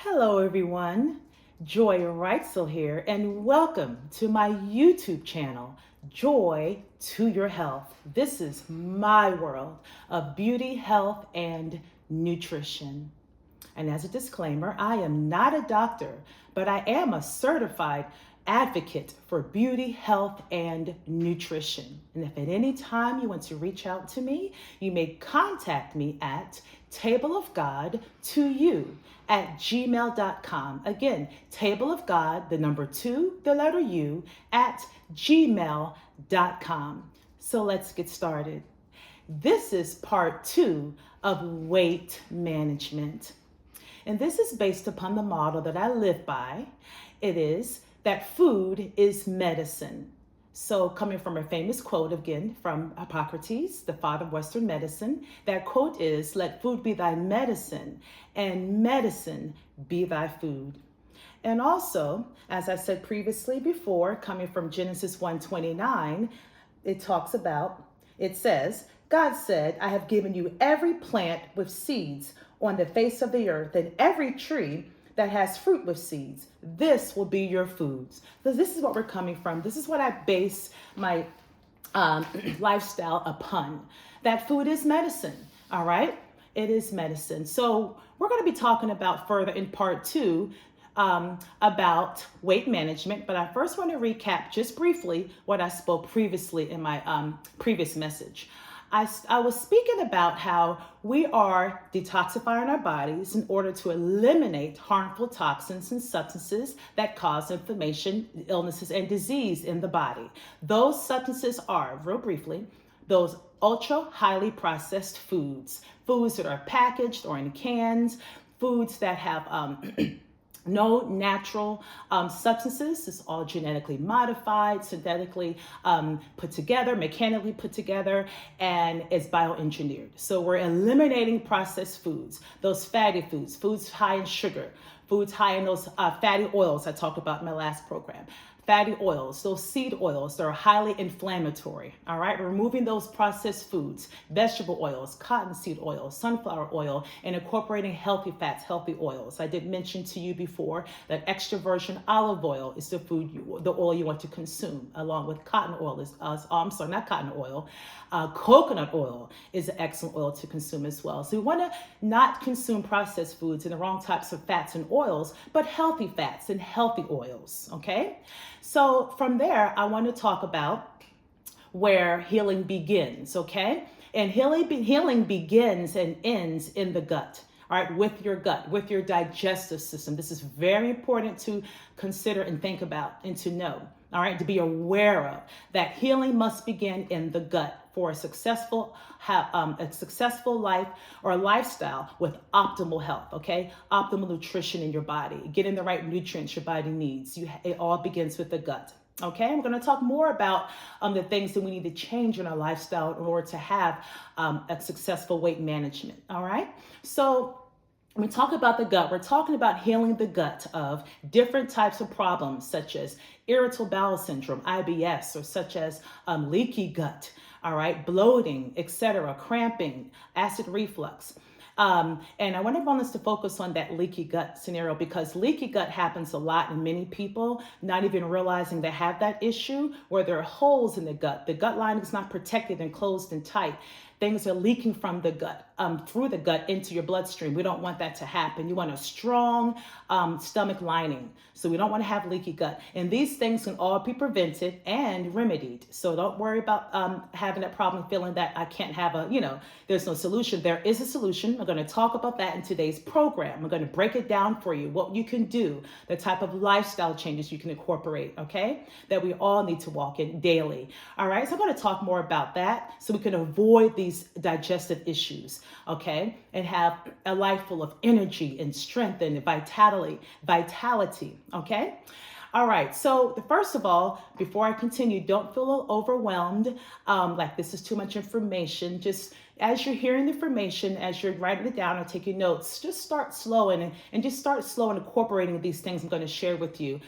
Hello, everyone. Joy Reitzel here, and welcome to my YouTube channel, Joy to Your Health. This is my world of beauty, health, and nutrition. And as a disclaimer, I am not a doctor, but I am a certified advocate for beauty, health, and nutrition. And if at any time you want to reach out to me, you may contact me at tableofgod2u@gmail.com. Again, table of God, the number 2, the letter U, at gmail.com. So let's get started. This is part 2 of weight management. And this is based upon the model that I live by. It is that food is medicine. So, coming from a famous quote again from Hippocrates, the father of Western medicine, that quote is, "Let food be thy medicine, and medicine be thy food." And also, as I said previously before, coming from Genesis 1:29, it says, God said, "I have given you every plant with seeds on the face of the earth, and every tree that has fruit with seeds. This will be your foods." So this is what we're coming from. This is what I base my lifestyle upon. That food is medicine, all right? It is medicine. So we're going to be talking about further in part 2 about weight management, but I first want to recap just briefly what I spoke previously in my previous message. I was speaking about how we are detoxifying our bodies in order to eliminate harmful toxins and substances that cause inflammation, illnesses, and disease in the body. Those substances are, real briefly, those ultra highly processed foods that are packaged or in cans, foods that have no natural substances. It's all genetically modified, synthetically put together, mechanically put together, and it's bioengineered. So we're eliminating processed foods, those fatty foods, foods high in sugar, foods high in those fatty oils I talked about in my last program. Fatty oils, those seed oils that are highly inflammatory, all right? We're removing those processed foods, vegetable oils, cottonseed oil, sunflower oil, and incorporating healthy fats, healthy oils. I did mention to you before that extra virgin olive oil is the oil you want to consume, along with cotton oil. Coconut oil is an excellent oil to consume as well. So we want to not consume processed foods and the wrong types of fats and oils, but healthy fats and healthy oils, okay? So from there, I want to talk about where healing begins, okay? And healing begins and ends in the gut. All right, with your gut, with your digestive system. This is very important to consider and think about and to know, all right, to be aware of that healing must begin in the gut for a successful life or a lifestyle with optimal health, okay? Optimal nutrition in your body, getting the right nutrients your body needs. It all begins with the gut. Okay, we're going to talk more about the things that we need to change in our lifestyle in order to have a successful weight management. All right, so when we talk about the gut, we're talking about healing the gut of different types of problems such as irritable bowel syndrome, IBS, or such as leaky gut, all right, bloating, etc., cramping, acid reflux. And I want us to focus on that leaky gut scenario because leaky gut happens a lot in many people, not even realizing they have that issue where there are holes in the gut. The gut lining is not protected and closed and tight. Things are leaking from the gut, through the gut into your bloodstream. We don't want that to happen. You want a strong stomach lining. So we don't want to have leaky gut. And these things can all be prevented and remedied. So don't worry about having that problem, feeling that I can't have there's no solution. There is a solution. I'm going to talk about that in today's program. I'm going to break it down for you, what you can do, the type of lifestyle changes you can incorporate, okay, that we all need to walk in daily. All right, so I'm going to talk more about that so we can avoid these digestive issues, okay, and have a life full of energy and strength and vitality, okay? All right, so first of all, before I continue, don't feel overwhelmed, like this is too much information. Just as you're hearing the information, as you're writing it down or taking notes, just start slow and just start slow and incorporating these things I'm going to share with you.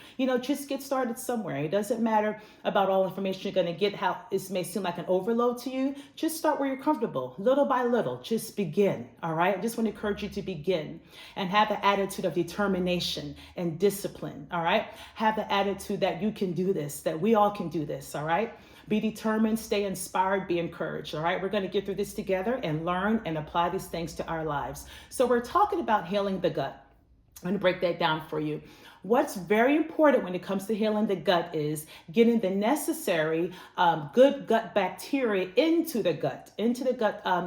Just get started somewhere. It doesn't matter about all information you're going to get, how it may seem like an overload to you. Just start where you're comfortable, little by little. Just begin, all right? I just want to encourage you to begin and have the attitude of determination and discipline, all right? Have the attitude that you can do this, that we all can do this, all right? Be determined, stay inspired, be encouraged, all right? We're going to get through this together and learn and apply these things to our lives. So we're talking about healing the gut. I'm going to break that down for you. What's very important when it comes to healing the gut is getting the necessary good gut bacteria into the gut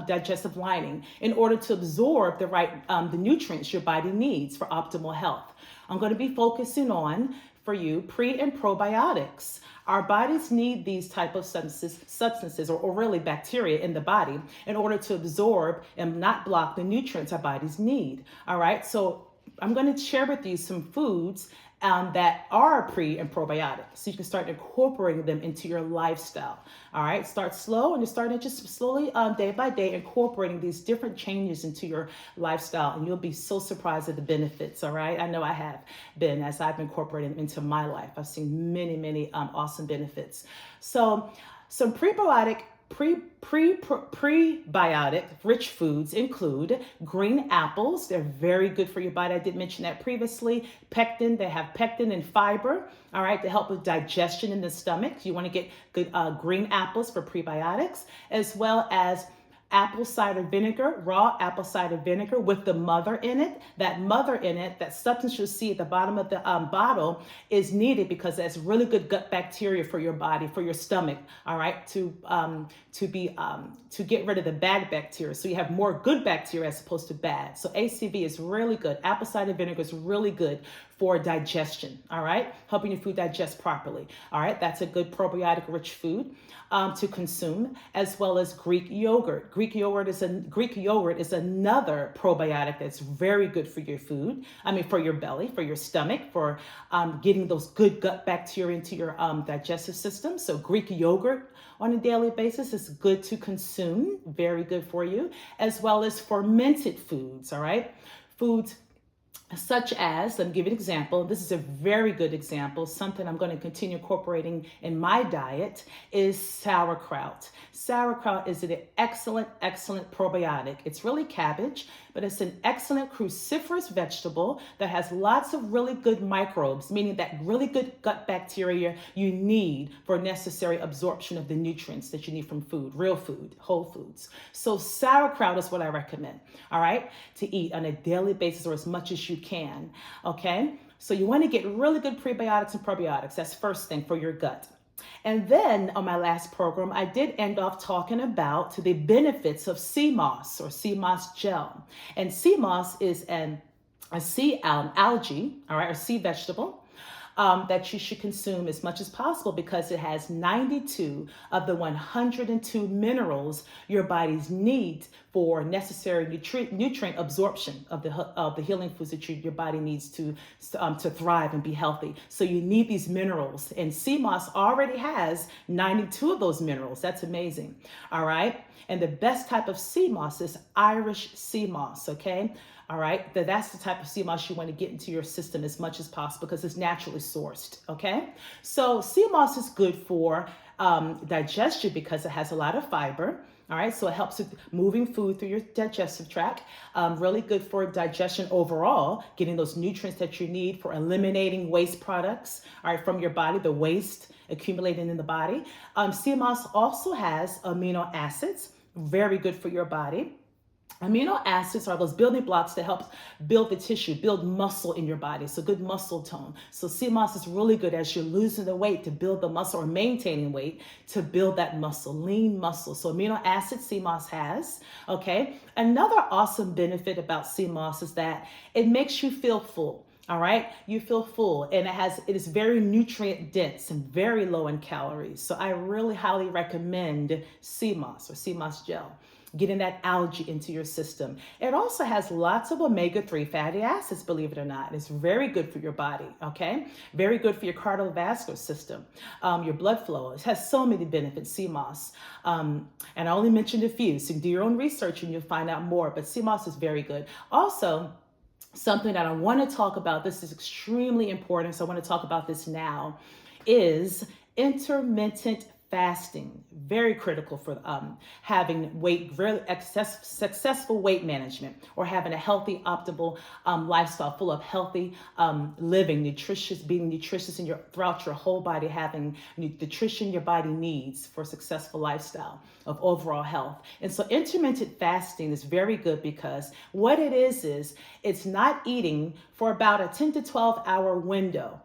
digestive lining in order to absorb the nutrients your body needs for optimal health. I'm going to be focusing on, for you, pre and probiotics. Our bodies need these type of substances or really bacteria in the body in order to absorb and not block the nutrients our bodies need. All right, so I'm going to share with you some foods that are pre and probiotic, so you can start incorporating them into your lifestyle. All right, start slow and you're starting just slowly day by day incorporating these different changes into your lifestyle, and you'll be so surprised at the benefits. All right, I know I have been, as I've incorporated them into my life. I've seen many awesome benefits. So some prebiotic rich foods include green apples. They're very good for your body. I did mention that previously. Pectin, they have pectin and fiber, all right, to help with digestion in the stomach. You want to get good green apples for prebiotics, as well as apple cider vinegar, raw apple cider vinegar with the mother in it. That substance you'll see at the bottom of the bottle is needed because that's really good gut bacteria for your body, for your stomach, all right, to get rid of the bad bacteria. So you have more good bacteria as opposed to bad. So ACV is really good. Apple cider vinegar is really good for digestion, all right, helping your food digest properly. All right, that's a good probiotic rich food to consume, as well as Greek yogurt. Greek yogurt is another probiotic that's very good for your food. For your belly, for your stomach, for getting those good gut bacteria into your digestive system. So Greek yogurt on a daily basis is good to consume, very good for you, as well as fermented foods, all right? Foods such as, let me give you an example. This is a very good example. Something I'm going to continue incorporating in my diet is sauerkraut. Sauerkraut is an excellent probiotic. It's really cabbage, but it's an excellent cruciferous vegetable that has lots of really good microbes, meaning that really good gut bacteria you need for necessary absorption of the nutrients that you need from food, real food, whole foods. So sauerkraut is what I recommend, all right, to eat on a daily basis or as much as you can, okay? So you want to get really good prebiotics and probiotics. That's first thing for your gut. And then on my last program, I did end off talking about the benefits of sea moss or sea moss gel. And sea moss is a sea algae, all right, or sea vegetable, that you should consume as much as possible because it has 92 of the 102 minerals your bodies need for necessary nutrient absorption of the healing foods that your body needs to thrive and be healthy. So you need these minerals, and sea moss already has 92 of those minerals. That's amazing. All right. And the best type of sea moss is Irish sea moss. Okay. All right, that's the type of sea moss you want to get into your system as much as possible because it's naturally sourced, okay? So sea moss is good for digestion because it has a lot of fiber, all right? So it helps with moving food through your digestive tract. Really good for digestion overall, getting those nutrients that you need for eliminating waste products, all right, from your body, the waste accumulating in the body. Sea moss also has amino acids, very good for your body. Amino acids are those building blocks that help build the tissue, build muscle in your body, so good muscle tone. So sea moss is really good as you're losing the weight to build the muscle or maintaining weight to build that muscle, lean muscle. So amino acids sea moss has, okay? Another awesome benefit about sea moss is that it makes you feel full. All right, you feel full, and it is very nutrient dense and very low in calories. So I really highly recommend sea moss or sea moss gel. getting that algae into your system. It also has lots of omega-3 fatty acids, believe it or not. It's very good for your body, okay? Very good for your cardiovascular system, your blood flow. It has so many benefits, sea moss. And I only mentioned a few, so do your own research and you'll find out more, but sea moss is very good. Also, something that I want to talk about, this is extremely important, so I want to talk about this now, is intermittent fasting. Very critical for having very successful weight management, or having a healthy, optimal lifestyle full of healthy living, being nutritious throughout your whole body, having nutrition your body needs for a successful lifestyle of overall health. And so intermittent fasting is very good because what it is it's not eating for about a 10 to 12 hour window.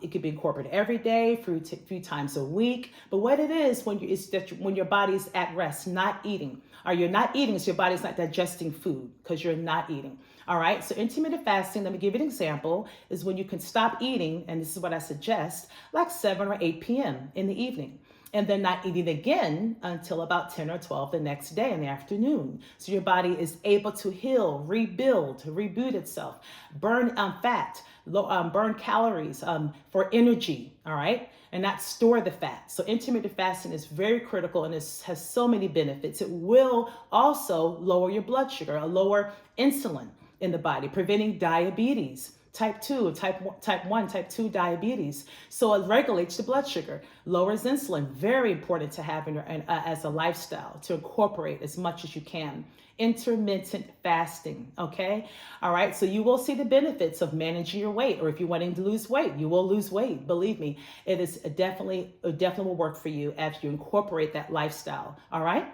It could be incorporated every day, a few times a week. But what it is when your body's at rest, not eating, or you're not eating, so your body's not digesting food because you're not eating. All right. So intermittent fasting, let me give you an example, is when you can stop eating, and this is what I suggest, like 7 or 8 p.m. in the evening, and then not eating again until about 10 or 12 the next day in the afternoon. So your body is able to heal, rebuild, reboot itself, burn fat, burn calories for energy, all right? And not store the fat. So intermittent fasting is very critical, and it has so many benefits. It will also lower your blood sugar, lower insulin in the body, preventing diabetes. Type 2, type 1, type 2 diabetes. So it regulates the blood sugar, lowers insulin. Very important to have as a lifestyle, to incorporate as much as you can. Intermittent fasting, okay? All right, so you will see the benefits of managing your weight, or if you're wanting to lose weight, you will lose weight. Believe me, it definitely will work for you as you incorporate that lifestyle, all right?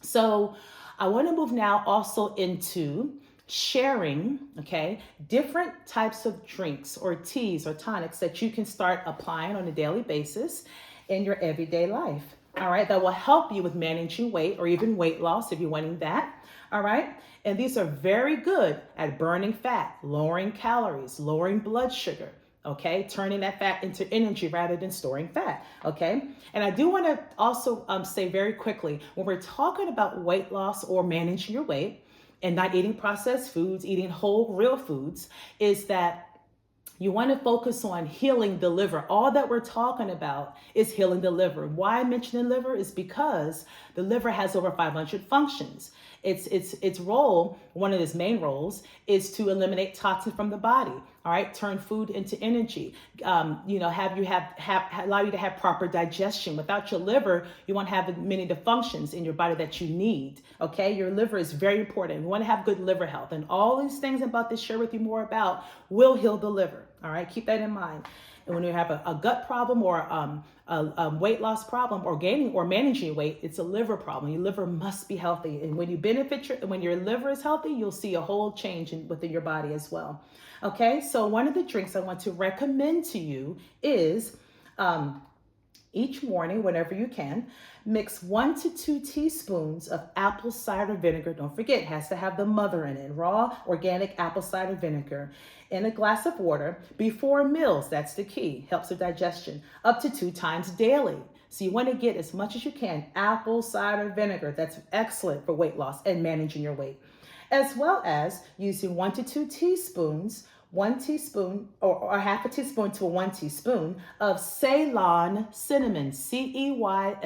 So I want to move now also into sharing, okay, different types of drinks or teas or tonics that you can start applying on a daily basis in your everyday life. All right, that will help you with managing weight or even weight loss if you're wanting that. All right, and these are very good at burning fat, lowering calories, lowering blood sugar. Okay, turning that fat into energy rather than storing fat. Okay, and I do want to also say very quickly, when we're talking about weight loss or managing your weight, and not eating processed foods, eating whole, real foods, is that you want to focus on healing the liver. All that we're talking about is healing the liver. Why I mention the liver is because the liver has over 500 functions. Its role, one of its main roles, is to eliminate toxin from the body. All right, turn food into energy. Allow you to have proper digestion. Without your liver, you won't have many of the functions in your body that you need. Okay, your liver is very important. You want to have good liver health, and all these things I'm about to share with you more about will heal the liver. All right, keep that in mind. And when you have a gut problem or a weight loss problem, or gaining or managing weight, it's a liver problem. Your liver must be healthy. And when you when your liver is healthy, you'll see a whole change within your body as well. Okay, so one of the drinks I want to recommend to you is each morning, whenever you can, mix 1 to 2 teaspoons of apple cider vinegar. Don't forget, it has to have the mother in it. Raw, organic apple cider vinegar in a glass of water before meals. That's the key. Helps with digestion. Up to 2 times daily. So you want to get as much as you can apple cider vinegar. That's excellent for weight loss and managing your weight. As well as using 1 to 2 teaspoons, 1 teaspoon or half a teaspoon to 1 teaspoon of Ceylon cinnamon, Ceylon,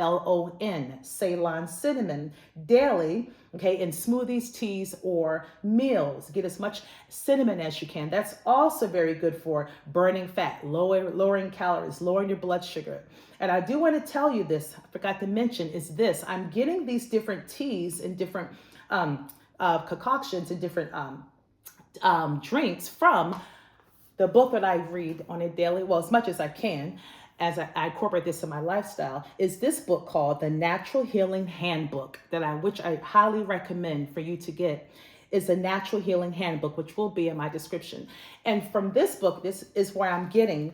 Ceylon cinnamon daily, okay, in smoothies, teas, or meals. Get as much cinnamon as you can. That's also very good for burning fat, lowering calories, lowering your blood sugar. And I do want to tell you this, I forgot to mention, is this. I'm getting these different teas and different concoctions and different drinks from the book that I read on a daily, well, as much as I can, as I incorporate this in my lifestyle, is this book called The Natural Healing Handbook, which I highly recommend for you to get. Is a Natural Healing Handbook, which will be in my description. And from this book, this is where I'm getting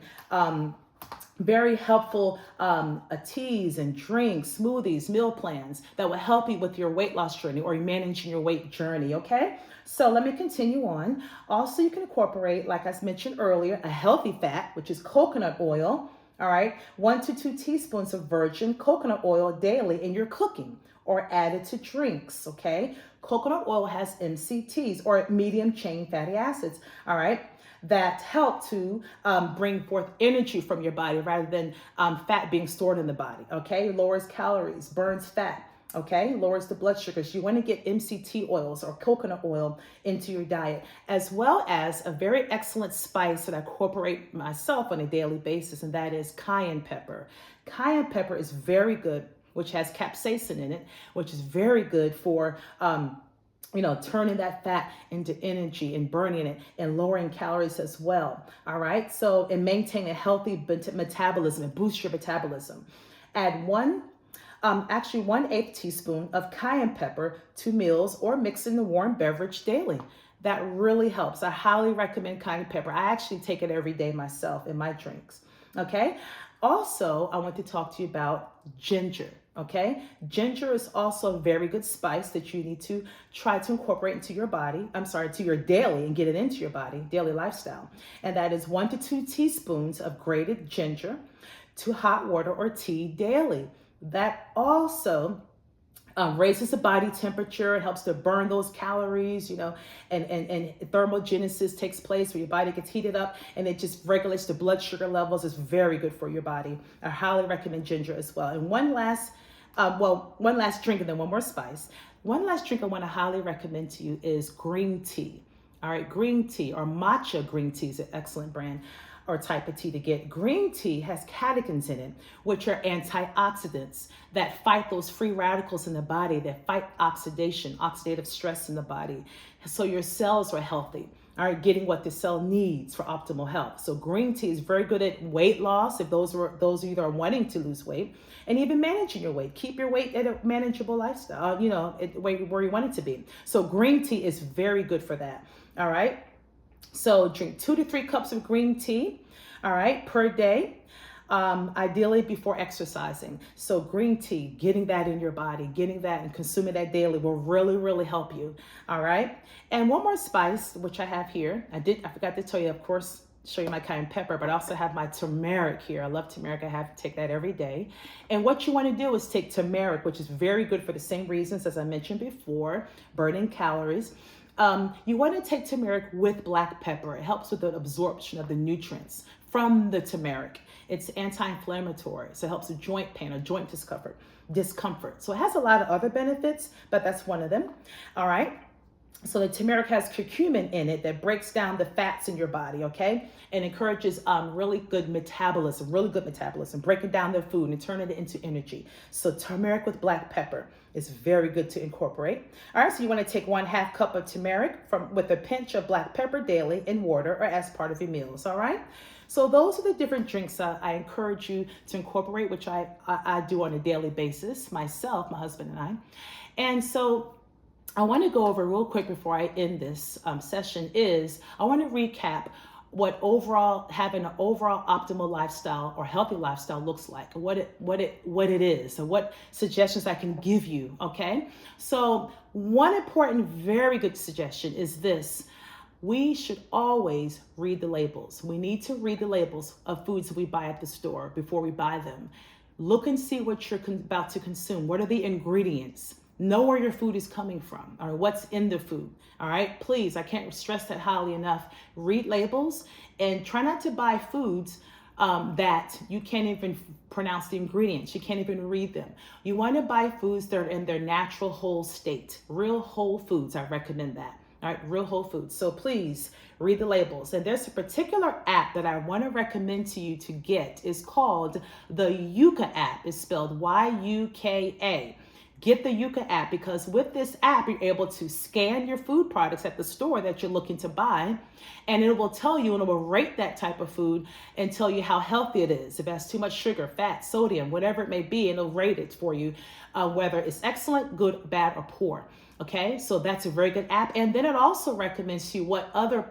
very helpful teas and drinks, smoothies, meal plans that will help you with your weight loss journey or managing your weight journey, okay? So let me continue on. Also, you can incorporate, like I mentioned earlier, a healthy fat, which is coconut oil, All right, 1 to 2 teaspoons of virgin coconut oil daily in your cooking or added to drinks. Okay, coconut oil has MCTs or medium chain fatty acids. All right, that help to bring forth energy from your body rather than fat being stored in the body. Okay, lowers calories, burns fat. Okay, lowers the blood sugars. You want to get MCT oils or coconut oil into your diet, as well as a very excellent spice that I incorporate myself on a daily basis, and that is cayenne pepper. Cayenne pepper is very good, which has capsaicin in it, which is very good for turning that fat into energy and burning it and lowering calories as well. All right. So, and maintain a healthy metabolism and boost your metabolism. Add 1/8 teaspoon of cayenne pepper to meals or mix in the warm beverage daily. That really helps. I highly recommend cayenne pepper. I actually take it every day myself in my drinks. Okay. Also, I want to talk to you about ginger. Okay. Ginger is also a very good spice that you need to try to incorporate into your body. To your daily and get it into your body, daily lifestyle. And that is 1 to 2 teaspoons of grated ginger to hot water or tea daily. That also raises the body temperature. It helps to burn those calories, and thermogenesis takes place where your body gets heated up and it just regulates the blood sugar levels. It's very good for your body. I highly recommend ginger as well. And one last drink and then one more spice. One last drink I want to highly recommend to you is green tea. All right, green tea or matcha green tea is an excellent brand or type of tea to get. Green tea has catechins in it, which are antioxidants that fight those free radicals in the body, that fight oxidative stress in the body. So your cells are healthy, are getting what the cell needs for optimal health. So green tea is very good at weight loss, if those of you that are wanting to lose weight, and even managing your weight. Keep your weight at a manageable lifestyle, where you want it to be. So green tea is very good for that. All right. So drink 2 to 3 cups of green tea, all right, per day, ideally before exercising. So green tea, getting that in your body, getting that and consuming that daily will really, really help you, all right? And one more spice, which I have here. I forgot to tell you, of course, show you my cayenne pepper, but I also have my turmeric here. I love turmeric. I have to take that every day. And what you want to do is take turmeric, which is very good for the same reasons as I mentioned before, burning calories. You want to take turmeric with black pepper. It helps with the absorption of the nutrients from the turmeric. It's anti-inflammatory, so it helps with joint pain or joint discomfort. So it has a lot of other benefits, but that's one of them. All right. So the turmeric has curcumin in it that breaks down the fats in your body, okay? And encourages really good metabolism, breaking down the food and turning it into energy. So turmeric with black pepper is very good to incorporate. All right, so you want to take 1/2 cup of turmeric with a pinch of black pepper daily in water or as part of your meals, all right? So those are the different drinks I encourage you to incorporate, which I do on a daily basis, myself, my husband and I. And so I want to go over real quick before I end this session I want to recap what having an overall optimal lifestyle or healthy lifestyle looks like, what it is, and what suggestions I can give you. Okay, so one important, very good suggestion is this: we should always read the labels. We need to read the labels of foods that we buy at the store before we buy them. Look and see what you're about to consume. What are the ingredients? Know where your food is coming from or what's in the food. All right, please, I can't stress that highly enough. Read labels and try not to buy foods that you can't even pronounce the ingredients. You can't even read them. You want to buy foods that are in their natural whole state. Real whole foods, I recommend that. All right, real whole foods. So please read the labels. And there's a particular app that I want to recommend to you to get. It's called the Yuka app. It's spelled Y-U-K-A. Get the Yuka app, because with this app, you're able to scan your food products at the store that you're looking to buy, and it will tell you and it will rate that type of food and tell you how healthy it is. If it has too much sugar, fat, sodium, whatever it may be, and it'll rate it for you, whether it's excellent, good, bad, or poor. Okay, so that's a very good app. And then it also recommends to you what other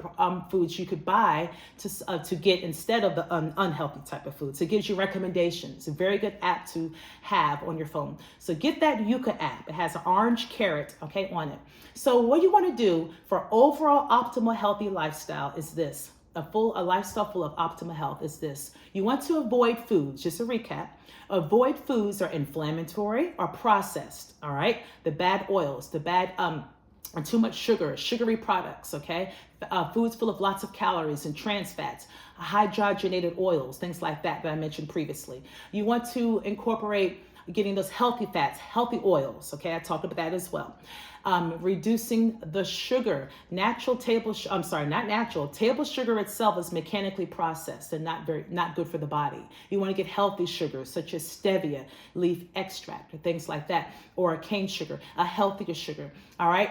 foods you could buy to get instead of the unhealthy type of foods. It gives you recommendations. A very good app to have on your phone. So get that Yuka app. It has an orange carrot, okay, on it. So what you want to do for overall optimal healthy lifestyle is this. a lifestyle full of optimal health is this. You want to avoid foods, just a recap. Avoid foods that are inflammatory or processed, all right? The bad oils, the bad and too much sugar, sugary products, okay? Foods full of lots of calories and trans fats, hydrogenated oils, things like that I mentioned previously. You want to incorporate getting those healthy fats, healthy oils, okay? I talked about that as well. Reducing the sugar, table sugar itself is mechanically processed and not good for the body. You want to get healthy sugars such as stevia, leaf extract, or things like that, or a cane sugar, a healthier sugar. All right,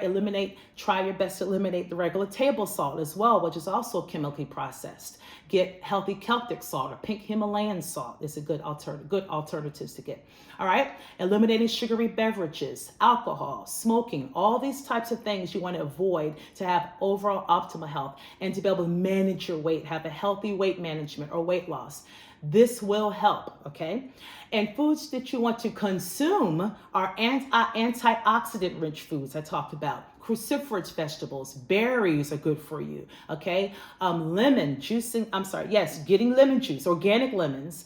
try your best to eliminate the regular table salt as well, which is also chemically processed. Get healthy Celtic salt or pink Himalayan salt. It's a good alternatives to get. All right, eliminating sugary beverages, alcohol, smoking, all these types of things you want to avoid to have overall optimal health and to be able to manage your weight, have a healthy weight management or weight loss. This will help, okay? And foods that you want to consume are antioxidant rich foods I talked about. Cruciferous vegetables, berries are good for you, okay? Getting lemon juice, organic lemons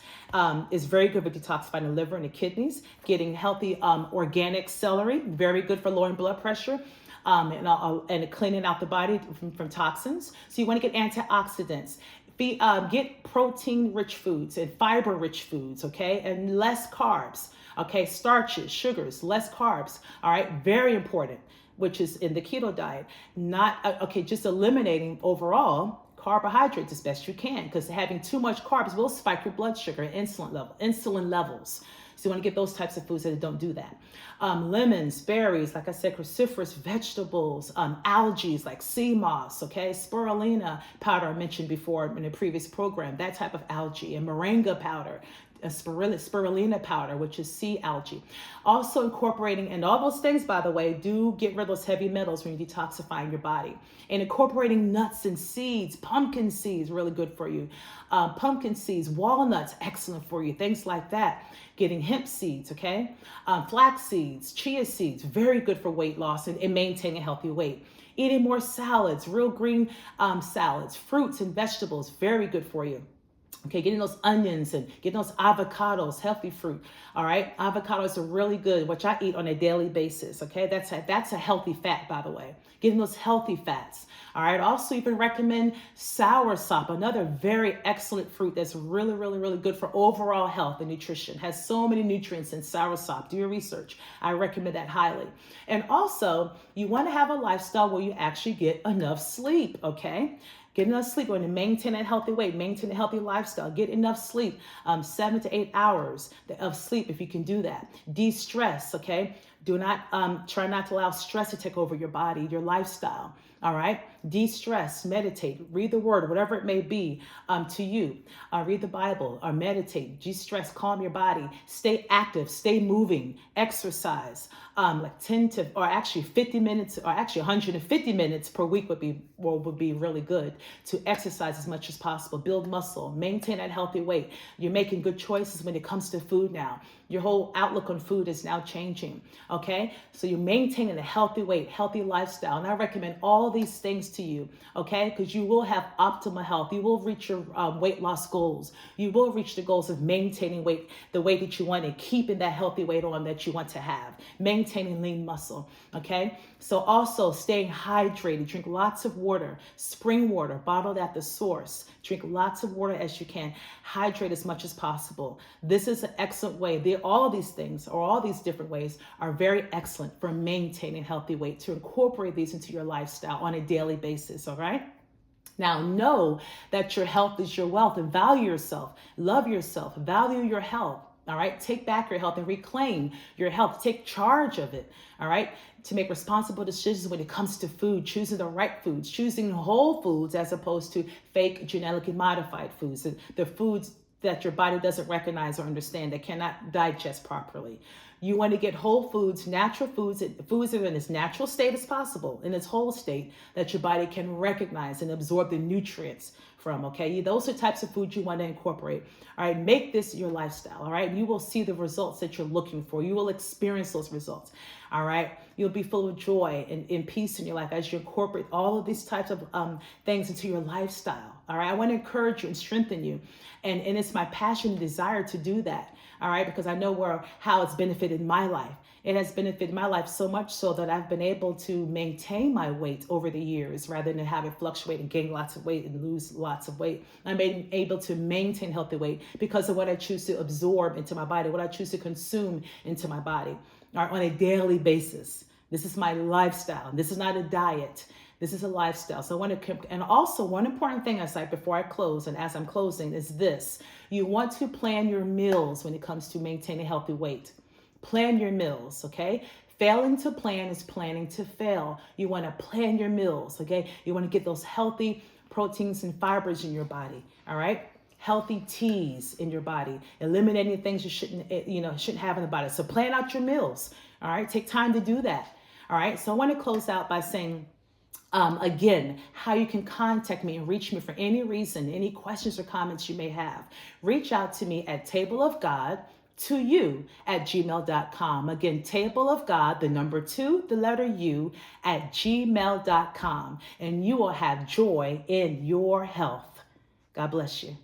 is very good for detoxifying the liver and the kidneys. Getting healthy organic celery, very good for lowering blood pressure. And cleaning out the body from toxins. So you want to get antioxidants. Get protein-rich foods and fiber-rich foods, okay? And less carbs, okay? Starches, sugars, less carbs, all right? Very important, which is in the keto diet. Just eliminating overall carbohydrates as best you can, because having too much carbs will spike your blood sugar and insulin levels. So you want to get those types of foods that don't do that. Lemons, berries, like I said, cruciferous vegetables, algae like sea moss, okay? Spirulina powder I mentioned before in a previous program, that type of algae, and moringa powder, spirulina powder, which is sea algae. Also incorporating, and all those things, by the way, do get rid of those heavy metals when you're detoxifying your body. And incorporating nuts and seeds, pumpkin seeds, really good for you. Pumpkin seeds, walnuts, excellent for you, things like that. Getting hemp seeds, okay? Flax seeds, chia seeds, very good for weight loss and maintaining a healthy weight. Eating more salads, real green salads, fruits and vegetables, very good for you. Okay, getting those onions and getting those avocados, healthy fruit. All right, avocados are really good, which I eat on a daily basis. Okay, that's a healthy fat, by the way. Getting those healthy fats. All right, also even recommend soursop, another very excellent fruit that's really, really, really good for overall health and nutrition. Has so many nutrients in soursop. Do your research. I recommend that highly. And also, you want to have a lifestyle where you actually get enough sleep. Okay. Get enough sleep. Going to maintain a healthy weight, maintain a healthy lifestyle. Get enough sleep, 7 to 8 hours of sleep if you can do that. De-stress, okay? Try not to allow stress to take over your body, your lifestyle. All right, de-stress, meditate, read the word, whatever it may be to you. Read the Bible or meditate, de-stress, calm your body, stay active, stay moving, exercise. Like 10 to, or actually 50 minutes, or actually 150 minutes per week would be really good to exercise as much as possible, build muscle, maintain that healthy weight. You're making good choices when it comes to food now. Your whole outlook on food is now changing, okay? So you're maintaining a healthy weight, healthy lifestyle. And I recommend all these things to you, okay? Because you will have optimal health. You will reach your weight loss goals. You will reach the goals of maintaining weight, the weight that you want, and keeping that healthy weight on that you want to have. Maintaining lean muscle, okay? So also staying hydrated, drink lots of water, spring water, bottled at the source. Drink lots of water as you can. Hydrate as much as possible. This is an excellent way. All of these things, or all these different ways, are very excellent for maintaining healthy weight, to incorporate these into your lifestyle on a daily basis, all right? Now, know that your health is your wealth, and value yourself, love yourself, value your health. All right, take back your health and reclaim your health. Take charge of it. All right, to make responsible decisions when it comes to food, choosing the right foods, choosing whole foods as opposed to fake genetically modified foods, the foods that your body doesn't recognize or understand, that cannot digest properly. You want to get whole foods, natural foods, foods that are in its natural state as possible, in its whole state, that your body can recognize and absorb the nutrients from, okay? Those are types of foods you want to incorporate. All right, make this your lifestyle, all right? You will see the results that you're looking for. You will experience those results, all right? You'll be full of joy and peace in your life as you incorporate all of these types of things into your lifestyle, all right? I want to encourage you and strengthen you, and it's my passion and desire to do that, all right? Because I know how it's benefited my life. It has benefited my life so much so that I've been able to maintain my weight over the years rather than have it fluctuate and gain lots of weight and lose lots of weight. I'm able to maintain healthy weight because of what I choose to absorb into my body, what I choose to consume into my body, all right, on a daily basis. This is my lifestyle. This is not a diet. This is a lifestyle. So I want to, and also one important thing I say before I close and as I'm closing is this. You want to plan your meals when it comes to maintaining healthy weight. Plan your meals, okay? Failing to plan is planning to fail. You want to plan your meals, okay? You want to get those healthy proteins and fibers in your body, all right? Healthy teas in your body, eliminating things you shouldn't have in the body. So plan out your meals, all right? Take time to do that, all right? So I want to close out by saying, again, how you can contact me and reach me for any reason, any questions or comments you may have. Reach out to me at tableofgod2u@gmail.com. Again, tableofgod, the number 2, the letter U, @gmail.com. And you will have joy in your health. God bless you.